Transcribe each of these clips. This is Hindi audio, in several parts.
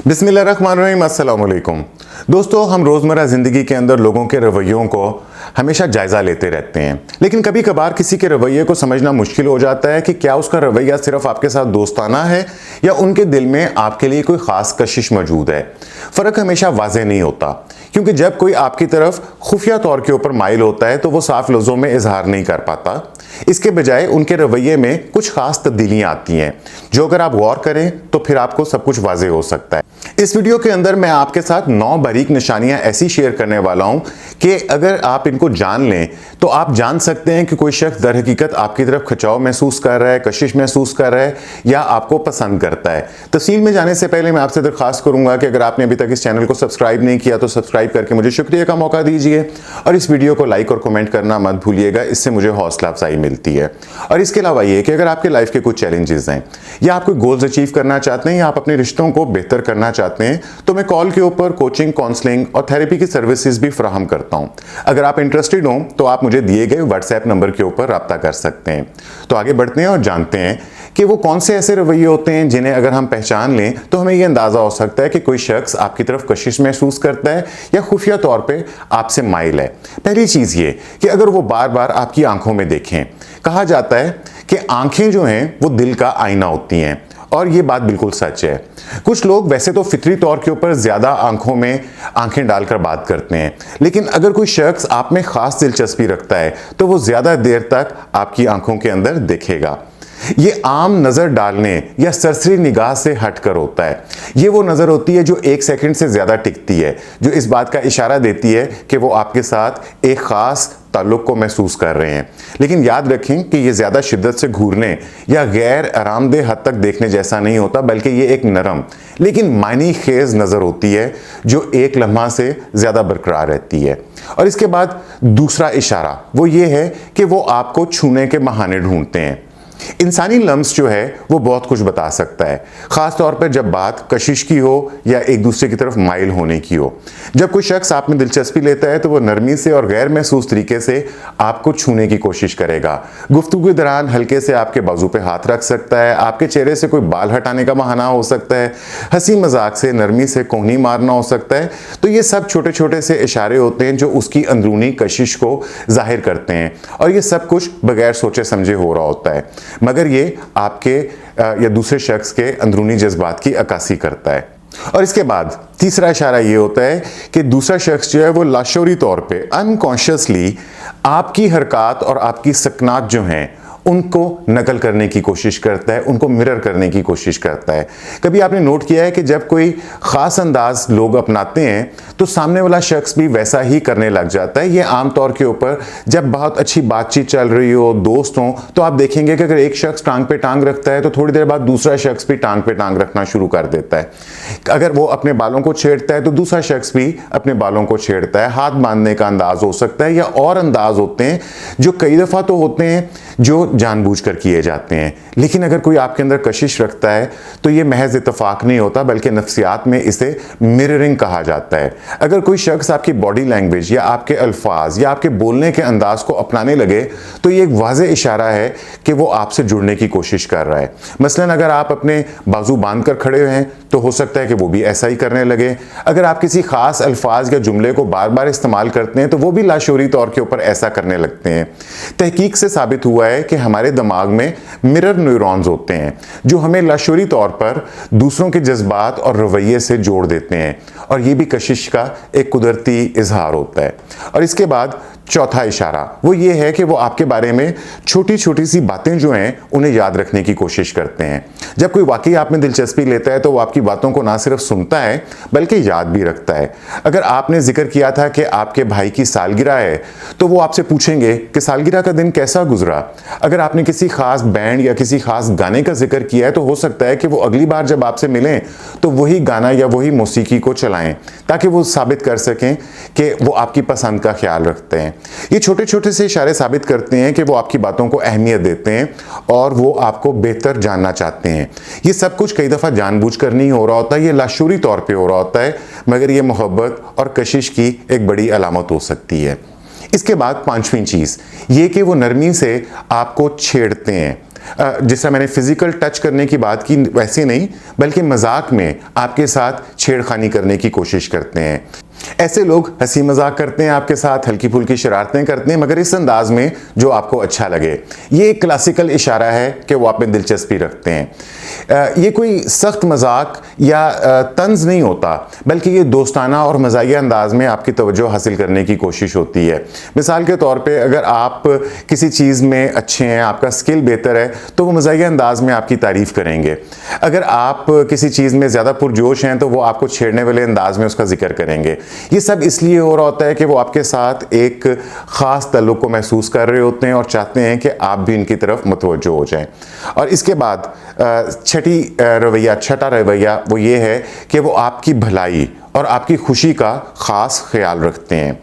बिस्मिल्लाहिर्रहमानिर्रहीम, अस्सलाम वालेकुम। दोस्तों, हम रोज़मर्रा ज़िंदगी के अंदर लोगों के रवैयों को हमेशा जायज़ा लेते रहते हैं, लेकिन कभी कभार किसी के रवैये को समझना मुश्किल हो जाता है कि क्या उसका रवैया सिर्फ आपके साथ दोस्ताना है या उनके दिल में आपके लिए कोई ख़ास कशिश मौजूद है। फ़र्क हमेशा वाज़ेह नहीं होता, क्योंकि जब कोई आपकी तरफ खुफिया तौर के ऊपर माइल होता है तो वो साफ लफ्ज़ों में इजहार नहीं कर पाता। इसके बजाय उनके रवैये में कुछ खास तब्दीलियां आती हैं, जो अगर आप गौर करें तो फिर आपको सब कुछ वाज़ेह हो सकता है। इस वीडियो के अंदर मैं आपके साथ 9 बारीक निशानियां ऐसी शेयर करने वाला हूं कि अगर आप इनको जान लें तो आप जान सकते हैं कि कोई शख्स दर हकीकत आपकी तरफ खिंचाव महसूस कर रहा है, कशिश महसूस कर रहा है या आपको पसंद करता है। तफसील में जाने से पहले मैं आपसे दरख्वास्त करूंगा कि अगर आपने अभी तक इस चैनल को सब्सक्राइब नहीं किया तो सब्सक्राइब करके मुझे शुक्रिया का मौका दीजिए और इस वीडियो को लाइक और कमेंट करना मत भूलिएगा, इससे मुझे हौसला अफजाई मिलती है। और इसके अलावा ये कि अगर आपके लाइफ के कुछ चैलेंजेस हैं या आप कोई गोल्स अचीव करना चाहते हैं या आप अपने रिश्तों को बेहतर करना चाहते हैं तो मैं कॉल के ऊपर कोचिंग, काउंसलिंग और थेरेपी की सर्विसेज भी फराहम करता हूं। अगर आप इंटरेस्टेड हो तो आप मुझे दिए गए व्हाट्सएप नंबर के ऊपर राब्ता कर सकते हैं। तो आगे बढ़ते हैं और जानते हैं कि वो कौन से ऐसे रवैये होते हैं जिन्हें अगर हम पहचान लें तो हमें यह अंदाजा हो सकता है कि कोई शख्स आपकी तरफ कशिश महसूस करता है या खुफिया तौर पे आपसे माइल है। पहली चीज ये कि अगर वो बार बार आपकी आंखों में देखें। कहा जाता है कि आंखें जो हैं वो दिल का आईना होती हैं और ये बात बिल्कुल सच है। कुछ लोग वैसे तो फितरी तौर के ऊपर ज्यादा आंखों में आंखें डालकर बात करते हैं, लेकिन अगर कोई शख्स आप में खास दिलचस्पी रखता है तो वो ज्यादा देर तक आपकी आंखों के अंदर देखेगा। ये आम नजर डालने या सरसरी निगाह से हटकर होता है। ये वो नजर होती है जो 1 सेकंड से ज्यादा टिकती है, जो इस बात का इशारा देती है कि वो आपके साथ एक खास ताल्लुक को महसूस कर रहे हैं। लेकिन याद रखें कि ये ज्यादा शिद्दत से घूरने या गैर आरामदेह हद तक देखने जैसा नहीं होता, बल्कि ये एक नरम लेकिन मायने खेज नजर होती है जो एक लम्हा से ज्यादा बरकरार रहती है। और इसके बाद दूसरा इशारा वो ये है कि वो आपको छूने के बहाने ढूंढते हैं। इंसानी लम्स जो है वो बहुत कुछ बता सकता है, खास तौर पर जब बात कशिश की हो या एक दूसरे की तरफ माइल होने की हो। जब कोई शख्स आप में दिलचस्पी लेता है तो वो नरमी से और गैर महसूस तरीके से आपको छूने की कोशिश करेगा। गुफ्तगू के दौरान हल्के से आपके बाजू पे हाथ रख सकता है, आपके चेहरे से कोई बाल हटाने का बहाना हो सकता है, हंसी मजाक से नरमी से कोहनी मारना हो सकता है। तो ये सब छोटे छोटे से इशारे होते हैं जो उसकी अंदरूनी कशिश को जाहिर करते हैं और ये सब कुछ बगैर सोचे समझे हो रहा होता है, मगर ये आपके या दूसरे शख्स के अंदरूनी जज्बात की अक्कासी करता है। और इसके बाद तीसरा इशारा ये होता है कि दूसरा शख्स जो है वो लाशौरी तौर पे अनकॉन्शियसली आपकी हरकत और आपकी सकनात जो हैं उनको नकल करने की कोशिश करता है, उनको मिरर करने की कोशिश करता है। कभी आपने नोट किया है कि जब कोई ख़ास अंदाज लोग अपनाते हैं तो सामने वाला शख्स भी वैसा ही करने लग जाता है। ये आमतौर के ऊपर जब बहुत अच्छी बातचीत चल रही हो, दोस्त हों, तो आप देखेंगे कि अगर एक शख्स टांग पे टांग रखता है तो थोड़ी देर बाद दूसरा शख्स भी टांग पे टांग रखना शुरू कर देता है। अगर वो अपने बालों को छेड़ता है तो दूसरा शख्स भी अपने बालों को छेड़ता है। हाथ बांधने का अंदाज हो सकता है या और अंदाज होते हैं जो कई दफ़ा तो होते हैं जो जानबूझकर किए जाते हैं। लेकिन अगर कोई आपके अंदर कशिश रखता है तो ये महज इत्तेफाक नहीं होता, बल्कि नफ्सियात में इसे मिररिंग कहा जाता है। अगर कोई शख्स आपकी बॉडी लैंग्वेज या आपके अल्फाज या आपके बोलने के अंदाज को अपनाने लगे तो ये एक वाज़ेह इशारा है कि वो आपसे जुड़ने की कोशिश कर रहा है। मसलन अगर आप अपने बाजू बांध कर खड़े हैं तो हो सकता है कि वो भी ऐसा ही करने लगे। अगर आप किसी खास अल्फाज या जुमले को बार बार इस्तेमाल करते हैं तो वो भी लाशौरी तौर के ऊपर ऐसा करने लगते हैं। तहकीक से साबित हुआ है कि हमारे दिमाग में मिरर न्यूरॉन्स होते हैं जो हमें लाशौरी तौर पर दूसरों के जज्बात और रवैये से जोड़ देते हैं और ये भी कशिश का एक कुदरती इजहार होता है। और इसके बाद चौथा इशारा वो ये है कि वो आपके बारे में छोटी छोटी सी बातें जो हैं उन्हें याद रखने की कोशिश करते हैं। जब कोई वाकई आप में दिलचस्पी लेता है तो वो आपकी बातों को ना सिर्फ सुनता है बल्कि याद भी रखता है। अगर आपने जिक्र किया था कि आपके भाई की सालगिरह है तो वो आपसे पूछेंगे कि सालगिरह का दिन कैसा गुजरा। अगर आपने किसी खास बैंड या किसी खास गाने का जिक्र किया है तो हो सकता है कि वो अगली बार जब आपसे मिलें तो वही गाना या वही मौसीकी को चलाएं ताकि वो साबित कर सकें कि वो आपकी पसंद का ख्याल रखते हैं। ये छोटे छोटे से इशारे साबित करते हैं कि वो आपकी बातों को अहमियत देते हैं और वो आपको बेहतर जानना चाहते हैं। ये सब कुछ कई दफ़ा जानबूझकर नहीं हो रहा होता, ये लाशूरी तौर पे हो रहा होता है, मगर ये मोहब्बत और कशिश की एक बड़ी अलामत हो सकती है। इसके बाद 5वीं चीज़ ये कि वो नरमी से आपको छेड़ते हैं। जिससे मैंने फिजिकल टच करने की बात की वैसे नहीं, बल्कि मजाक में आपके साथ छेड़खानी करने की कोशिश करते हैं। ऐसे लोग हंसी मजाक करते हैं आपके साथ, हल्की फुल्की शरारतें करते हैं, मगर इस अंदाज में जो आपको अच्छा लगे। ये एक क्लासिकल इशारा है कि वो आप में दिलचस्पी रखते हैं। ये कोई सख्त मजाक या तंज नहीं होता, बल्कि ये दोस्ताना और मज़ाहिया अंदाज में आपकी तवज्जो हासिल करने की कोशिश होती है। मिसाल के तौर पे अगर आप किसी चीज़ में अच्छे हैं, आपका स्किल बेहतर है, तो वो मज़ाहिया अंदाज में आपकी तारीफ़ करेंगे। अगर आप किसी चीज़ में ज़्यादा पुरजोश हैं तो वो आपको छेड़ने वाले अंदाज में उसका जिक्र करेंगे। ये सब इसलिए हो रहा होता है कि वो आपके साथ एक ख़ास ताल्लुक़ को महसूस कर रहे होते हैं और चाहते हैं कि आप भी इनकी तरफ मुतवज्जो हो जाएं। और इसके बाद छठा रवैया वो ये है कि वो आपकी भलाई और आपकी खुशी का ख़ास ख्याल रखते हैं।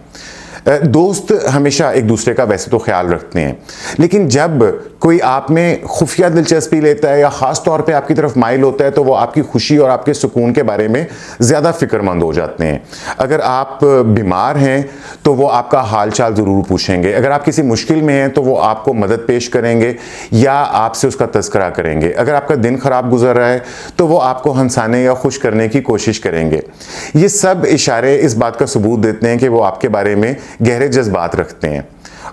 दोस्त हमेशा एक दूसरे का वैसे तो ख्याल रखते हैं, लेकिन जब कोई आप में खुफिया दिलचस्पी लेता है या ख़ास तौर पे आपकी तरफ माइल होता है तो वो आपकी खुशी और आपके सुकून के बारे में ज़्यादा फ़िक्रमंद हो जाते हैं। अगर आप बीमार हैं तो वो आपका हाल चाल ज़रूर पूछेंगे। अगर आप किसी मुश्किल में हैं तो वो आपको मदद पेश करेंगे या आपसे उसका तज़किरा करेंगे। अगर आपका दिन ख़राब गुजर रहा है तो वो आपको हंसाने या खुश करने की कोशिश करेंगे। ये सब इशारे इस बात का सबूत देते हैं कि वो आपके बारे में गहरे जज्बात रखते हैं।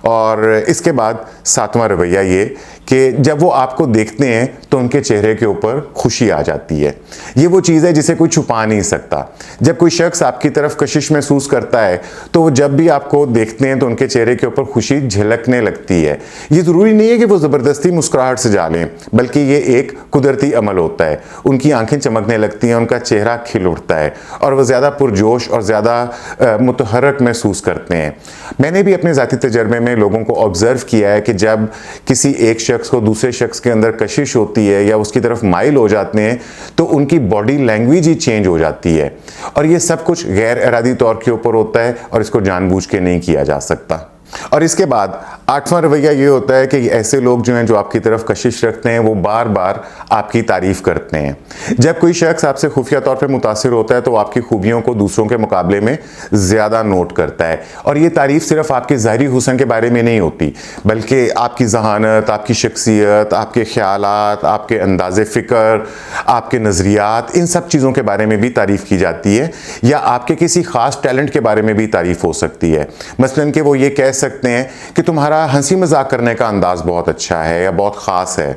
और इसके बाद सातवां रवैया ये कि जब वो आपको देखते हैं तो उनके चेहरे के ऊपर खुशी आ जाती है। ये वो चीज़ है जिसे कोई छुपा नहीं सकता। जब कोई शख्स आपकी तरफ कशिश महसूस करता है तो वो जब भी आपको देखते हैं तो उनके चेहरे के ऊपर खुशी झलकने लगती है। ये ज़रूरी नहीं है कि वो ज़बरदस्ती मुस्कुराहट से जा लें, बल्कि ये एक कुदरती अमल होता है। उनकी आंखें चमकने लगती हैं, उनका चेहरा खिल उठता है और वह ज़्यादा पुरजोश और ज़्यादा मुतहर्रक महसूस करते हैं। मैंने भी अपने ज़ाती तजर्बे में लोगों को ऑब्ज़र्व किया है कि जब किसी एक शख्स को दूसरे शख्स के अंदर कशिश होती है या उसकी तरफ माइल हो जाते हैं तो उनकी बॉडी लैंग्वेज ही चेंज हो जाती है। और ये सब कुछ गैर इरादी तौर के ऊपर होता है और इसको जानबूझ के नहीं किया जा सकता। और इसके बाद आठवां रवैया ये होता है कि ऐसे लोग जो हैं जो आपकी तरफ कशिश रखते हैं वो बार बार आपकी तारीफ़ करते हैं। जब कोई शख्स आपसे खुफिया तौर पे मुतासिर होता है तो वो आपकी खूबियों को दूसरों के मुकाबले में ज़्यादा नोट करता है। और ये तारीफ़ सिर्फ आपके ज़ाहिरी हुस्न के बारे में नहीं होती, बल्कि आपकी ज़हानत, आपकी शख्सियत, आपके ख़यालात, आपके अंदाज़े फ़िक्र, आपके नज़रियात, इन सब चीज़ों के बारे में भी तारीफ़ की जाती है। या आपके किसी ख़ास टैलेंट के बारे में भी तारीफ़ हो सकती है। मसलन कि वो ये कह सकते हैं कि तुम्हारा हंसी मजाक करने का अंदाज बहुत अच्छा है या बहुत ख़ास है,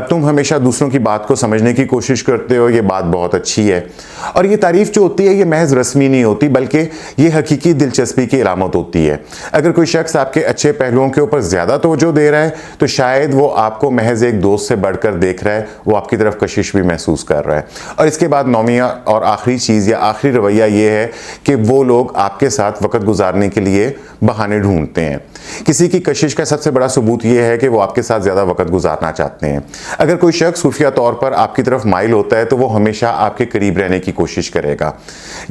तुम हमेशा दूसरों की बात को समझने की कोशिश करते हो, ये बात बहुत अच्छी है। और ये तारीफ़ जो होती है ये महज रस्मी नहीं होती, बल्कि ये हकीकी दिलचस्पी की अलामत होती है। अगर कोई शख्स आपके अच्छे पहलुओं के ऊपर ज़्यादा तवज्जो दे रहा है तो शायद वो आपको महज एक दोस्त से बढ़कर देख रहा है, वो आपकी तरफ कशिश भी महसूस कर रहा है। और इसके बाद नौवीं और आखिरी चीज़ या आखिरी रवैया ये है कि वो लोग आपके साथ वक़्त गुजारने के लिए बहाने ढूंढते हैं। किसी की कशिश का सबसे बड़ा सबूत यह है कि वो आपके साथ ज़्यादा वक्त गुजारना चाहते हैं। अगर कोई शख्स खुफिया तौर पर आपकी तरफ माइल होता है तो वो हमेशा आपके करीब रहने की कोशिश करेगा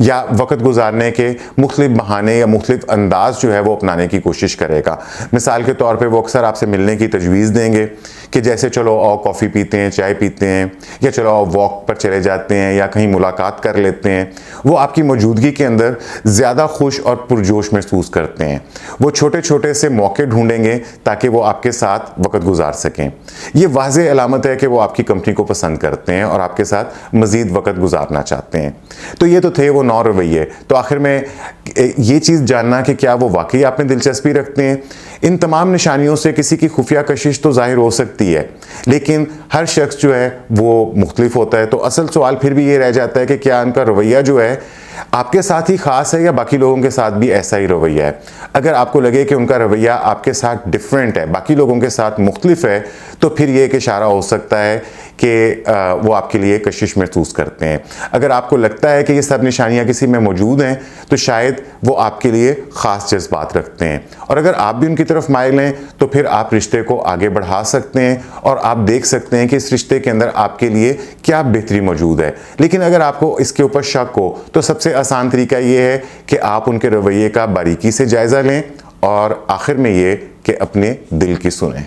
या वक्त गुजारने के मुख्तलिफ बहाने या मुख्तलिफ अंदाज जो है वो अपनाने की कोशिश करेगा। मिसाल के तौर पर वो अक्सर आपसे मिलने की तजवीज़ देंगे कि जैसे चलो आओ कॉफ़ी पीते हैं, चाय पीते हैं, या चलो आओ वॉक पर चले जाते हैं या कहीं मुलाकात कर लेते हैं। वो आपकी मौजूदगी के अंदर ज़्यादा खुश और पुरजोश महसूस करते हैं। वो छोटे छोटे से मौके ढूंढेंगे ताकि वो आपके साथ वक्त गुजार सकें। ये वाज़ेह अलामत है कि वो आपकी कंपनी को पसंद करते हैं और आपके साथ मज़ीद वक्त गुजारना चाहते हैं। तो ये तो थे वो 9 रवैये। तो आखिर में ये चीज़ जानना कि क्या वो वाकई आप में दिलचस्पी रखते हैं। इन तमाम निशानियों से किसी की खुफिया कशिश तो जाहिर हो सकती है, लेकिन हर शख्स जो है वो मुख्तलिफ होता है। तो असल सवाल फिर भी ये रह जाता है कि क्या उनका रवैया जो है आपके साथ ही ख़ास है या बाकी लोगों के साथ भी ऐसा ही रवैया है। अगर आपको लगे कि उनका रवैया आपके साथ डिफरेंट है, बाकी लोगों के साथ मुख्तलिफ है, तो फिर ये एक इशारा हो सकता है कि वो आपके लिए कशिश महसूस करते हैं। अगर आपको लगता है कि ये सब निशानियां किसी में मौजूद हैं तो शायद वो आपके लिए ख़ास जज्बात रखते हैं। और अगर आप भी उनकी तरफ माइल हैं तो फिर आप रिश्ते को आगे बढ़ा सकते हैं और आप देख सकते हैं कि इस रिश्ते के अंदर आपके लिए क्या बेहतरी मौजूद है। लेकिन अगर आपको इसके ऊपर शक हो तो सबसे आसान तरीका ये है कि आप उनके रवैये का बारीकी से जायज़ा लें और आखिर में ये कि अपने दिल की सुनें।